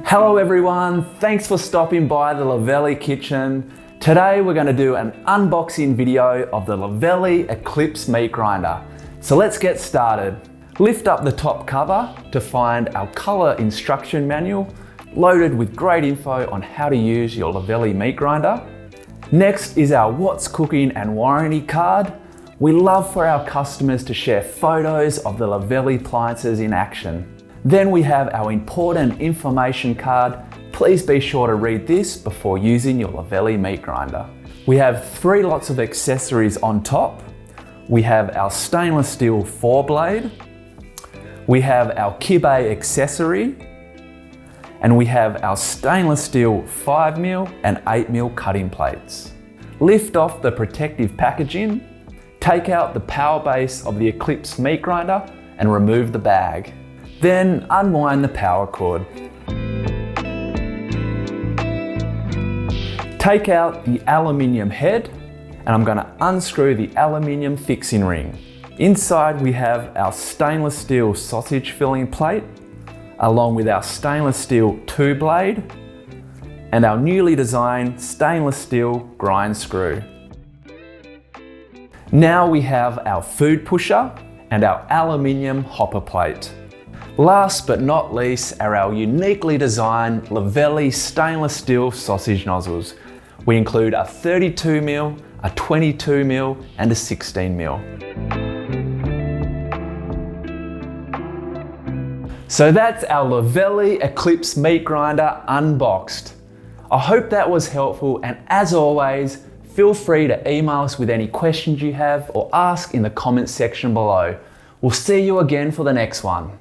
Hello everyone, thanks for stopping by the Luvele kitchen. Today we're going to do an unboxing video of the Luvele Eclipse meat grinder. So let's get started. Lift up the top cover to find our colour instruction manual loaded with great info on how to use your Luvele meat grinder. Next is our What's Cooking and warranty card. We love for our customers to share photos of the Luvele appliances in action. Then we have our important information card. Please be sure to read this before using your Luvele meat grinder. We have 3 lots of accessories on top. We have our stainless steel 4-blade. We have our kibe accessory. And we have our stainless steel 5mm and 8mm cutting plates. Lift off the protective packaging. Take out the power base of the Eclipse meat grinder and remove the bag. Then unwind the power cord. Take out the aluminium head and I'm going to unscrew the aluminium fixing ring. Inside we have our stainless steel sausage filling plate along with our stainless steel 2-blade and our newly designed stainless steel grind screw. Now we have our food pusher and our aluminium hopper plate. Last but not least are our uniquely designed Luvele stainless steel sausage nozzles. We include a 32mm, a 22mm and a 16mm. So that's our Luvele Eclipse meat grinder unboxed. I hope that was helpful, and as always, feel free to email us with any questions you have or ask in the comments section below. We'll see you again for the next one.